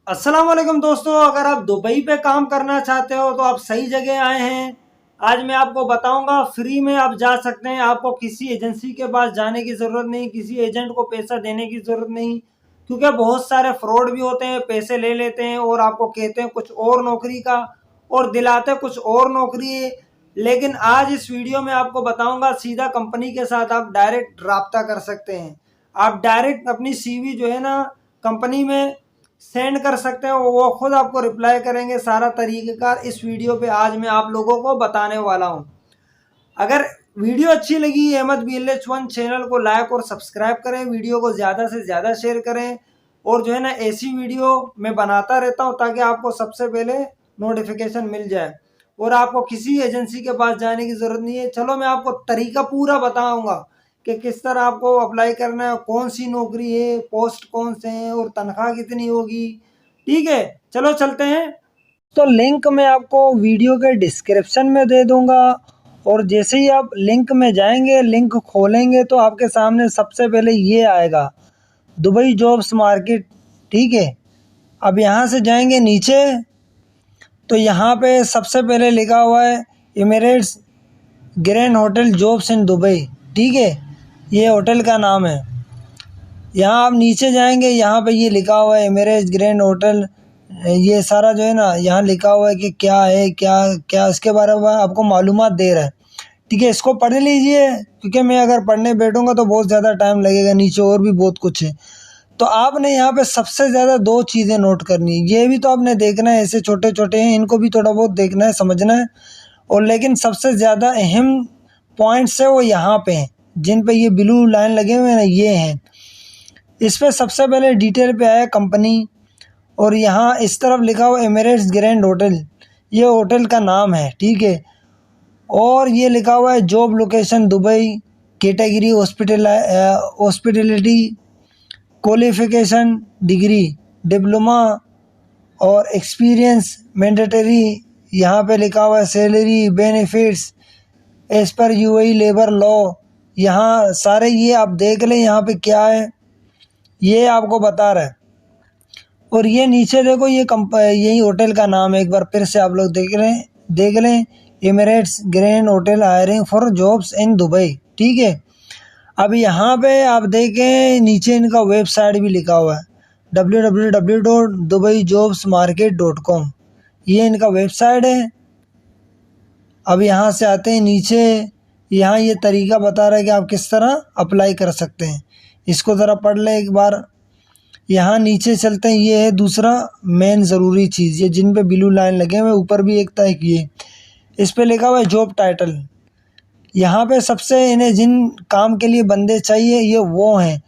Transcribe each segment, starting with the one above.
अस्सलाम वालेकुम दोस्तों, अगर आप दुबई पे काम करना चाहते हो तो आप सही जगह आए हैं। आज मैं आपको बताऊंगा, फ्री में आप जा सकते हैं। आपको किसी एजेंसी के पास जाने की ज़रूरत नहीं, किसी एजेंट को पैसा देने की ज़रूरत नहीं, क्योंकि बहुत सारे फ्रॉड भी होते हैं। पैसे ले लेते हैं और आपको कहते हैं कुछ और नौकरी का और दिलाते कुछ और नौकरी है। लेकिन आज इस वीडियो में आपको बताऊंगा, सीधा कंपनी के साथ आप डायरेक्ट राब्ता कर सकते हैं। आप डायरेक्ट अपनी सीवी जो है ना कंपनी में सेंड कर सकते हैं, वो खुद आपको रिप्लाई करेंगे। सारा तरीक़ेकार इस वीडियो पे आज मैं आप लोगों को बताने वाला हूं। अगर वीडियो अच्छी लगी, अहमद BLH1 चैनल को लाइक और सब्सक्राइब करें, वीडियो को ज़्यादा से ज़्यादा शेयर करें और जो है ना ऐसी वीडियो मैं बनाता रहता हूं ताकि आपको सबसे पहले नोटिफिकेशन मिल जाए और आपको किसी एजेंसी के पास जाने की ज़रूरत नहीं है। चलो मैं आपको तरीका पूरा बताऊंगा कि किस तरह आपको अप्लाई करना है, कौन सी नौकरी है, पोस्ट कौन से हैं और तनख्वाह कितनी होगी। ठीक है, चलो चलते हैं। तो लिंक मैं आपको वीडियो के डिस्क्रिप्शन में दे दूंगा और जैसे ही आप लिंक में जाएंगे, लिंक खोलेंगे तो आपके सामने सबसे पहले ये आएगा, दुबई जॉब्स मार्केट। ठीक है, अब यहाँ से जाएंगे नीचे तो यहाँ पे सबसे पहले लिखा हुआ है Emirates grand hotel jobs in Dubai. ठीक है, ये होटल का नाम है। यहाँ आप नीचे जाएंगे, यहाँ पे ये लिखा हुआ है एमिरेट्स ग्रैंड होटल। ये सारा जो है ना यहाँ लिखा हुआ है कि क्या है, क्या क्या इसके बारे में आपको मालूमात दे रहा है। ठीक है, इसको पढ़ लीजिए, क्योंकि मैं अगर पढ़ने बैठूंगा तो बहुत ज़्यादा टाइम लगेगा। नीचे और भी बहुत कुछ है। तो आपने यहाँ पे सबसे ज़्यादा दो चीज़ें नोट करनी है। ये भी तो आपने देखना है, ऐसे छोटे छोटे हैं, इनको भी थोड़ा बहुत देखना है, समझना है। और लेकिन सबसे ज़्यादा अहम पॉइंट्स है वो यहाँ पे हैं, जिन पे ये ब्लू लाइन लगे हुए हैं ना, ये हैं। इस पर सबसे पहले डिटेल पे आया कंपनी, और यहाँ इस तरफ लिखा हुआ एमिरेट्स ग्रैंड होटल, ये होटल का नाम है। ठीक है, और ये लिखा हुआ है job location Dubai, category hospitality, qualification degree diploma और एक्सपीरियंस मैंडेटरी। यहाँ पे लिखा हुआ है salary benefits as per UAE labour law. यहाँ सारे ये आप देख लें, यहाँ पे क्या है ये आपको बता रहा है। और ये नीचे देखो, ये यही होटल का नाम है। एक बार फिर से आप लोग देख लें Emirates grand hotel hiring for jobs in Dubai. ठीक है, अब यहाँ पे आप देखें नीचे इनका वेबसाइट भी लिखा हुआ है www.dubaijobsmarket.com। ये इनका वेबसाइट है। अब यहाँ से आते हैं नीचे, यहाँ ये तरीका बता रहा है कि आप किस तरह अप्लाई कर सकते हैं। इसको ज़रा पढ़ लें एक बार। यहाँ नीचे चलते हैं, ये है दूसरा मेन ज़रूरी चीज़, ये जिन पे ब्लू लाइन लगे हुए, ऊपर भी एक तय किए, इस पे लिखा हुआ है जॉब टाइटल। यहाँ पे सबसे इन्हें जिन काम के लिए बंदे चाहिए ये वो हैं।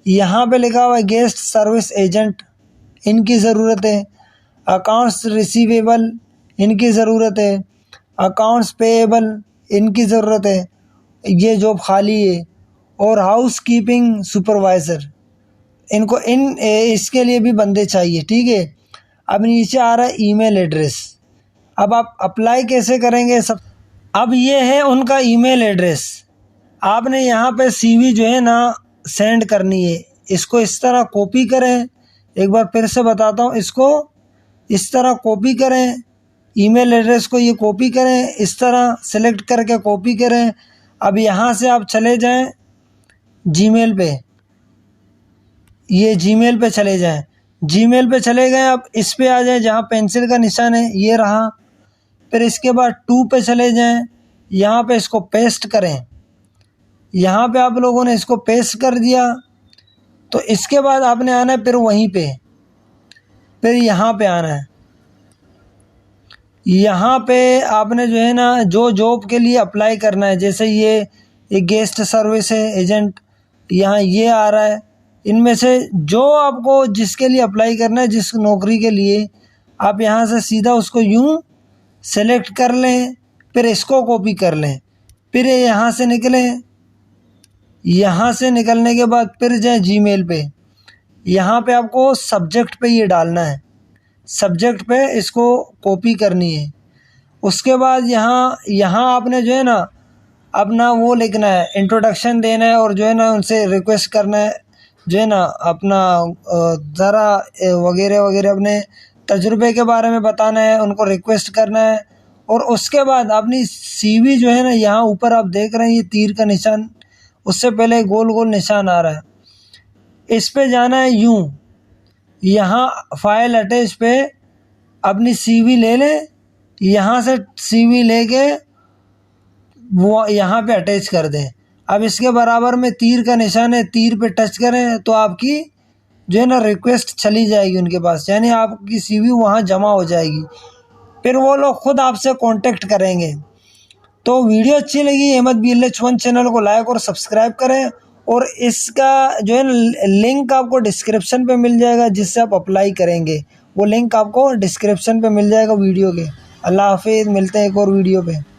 यहाँ पे लिखा हुआ है गेस्ट सर्विस एजेंट, इनकी ज़रूरत है। अकाउंट्स रिसीवेबल, इनकी ज़रूरत है। अकाउंट्स पेएबल, इनकी ज़रूरत है, ये जॉब खाली है। और हाउस कीपिंग सुपरवाइज़र, इनको इसके लिए भी बंदे चाहिए। ठीक है, अब नीचे आ रहा है ईमेल एड्रेस। अब आप अप्लाई कैसे करेंगे सब। अब ये है उनका ईमेल एड्रेस। आपने यहाँ पे CV जो है ना सेंड करनी है। इसको इस तरह कॉपी करें, एक बार फिर से बताता हूँ, इसको इस तरह कॉपी करें, ईमेल एड्रेस को ये कॉपी करें, इस तरह सेलेक्ट करके कॉपी करें। अब यहाँ से आप चले जाएं जीमेल पे, ये जीमेल पे चले जाएं। जीमेल पे चले गए, अब इस पे आ जाए जहाँ पेंसिल का निशान है, ये रहा। फिर इसके बाद 2 पे चले जाएं, यहाँ पे इसको पेस्ट करें। यहाँ पे आप लोगों ने इसको पेस्ट कर दिया तो इसके बाद आपने आना है फिर वहीं पे, फिर यहाँ पे आना है। यहाँ पे आपने जो है ना जो जॉब के लिए अप्लाई करना है, जैसे ये गेस्ट सर्विस है एजेंट, यहाँ ये आ रहा है। इनमें से जो आपको जिसके लिए अप्लाई करना है, जिस नौकरी के लिए, आप यहाँ से सीधा उसको यूँ सेलेक्ट कर लें, फिर इसको कॉपी कर लें, फिर यहाँ से निकलें। यहाँ से निकलने के बाद फिर जाए जीमेल पे, यहाँ पे आपको सब्जेक्ट पे ये डालना है, सब्जेक्ट पे इसको कॉपी करनी है। उसके बाद यहाँ आपने जो है ना अपना वो लिखना है, इंट्रोडक्शन देना है और जो है ना उनसे रिक्वेस्ट करना है जो है ना अपना ज़रा वगैरह वगैरह अपने तजुर्बे के बारे में बताना है, उनको रिक्वेस्ट करना है। और उसके बाद अपनी सीवी जो है ना, यहाँ ऊपर आप देख रहे हैं ये तीर का निशान, उससे पहले गोल गोल निशान आ रहा है, इस पे जाना है यूं, यहाँ फाइल अटैच पे अपनी सीवी ले लें, यहाँ से सीवी लेके वो यहाँ पे अटैच कर दें। अब इसके बराबर में तीर का निशान है, तीर पे टच करें तो आपकी जो है ना रिक्वेस्ट चली जाएगी उनके पास, यानी आपकी सीवी वहाँ जमा हो जाएगी। फिर वो लोग खुद आपसे कांटेक्ट करेंगे। तो वीडियो अच्छी लगी अहमद BLH1 चैनल को लाइक और सब्सक्राइब करें, और इसका जो है ना लिंक आपको डिस्क्रिप्शन पे मिल जाएगा, जिससे आप अप्लाई करेंगे। वो लिंक आपको डिस्क्रिप्शन पे मिल जाएगा वीडियो के। अल्लाह हाफिज़, मिलते हैं एक और वीडियो पे।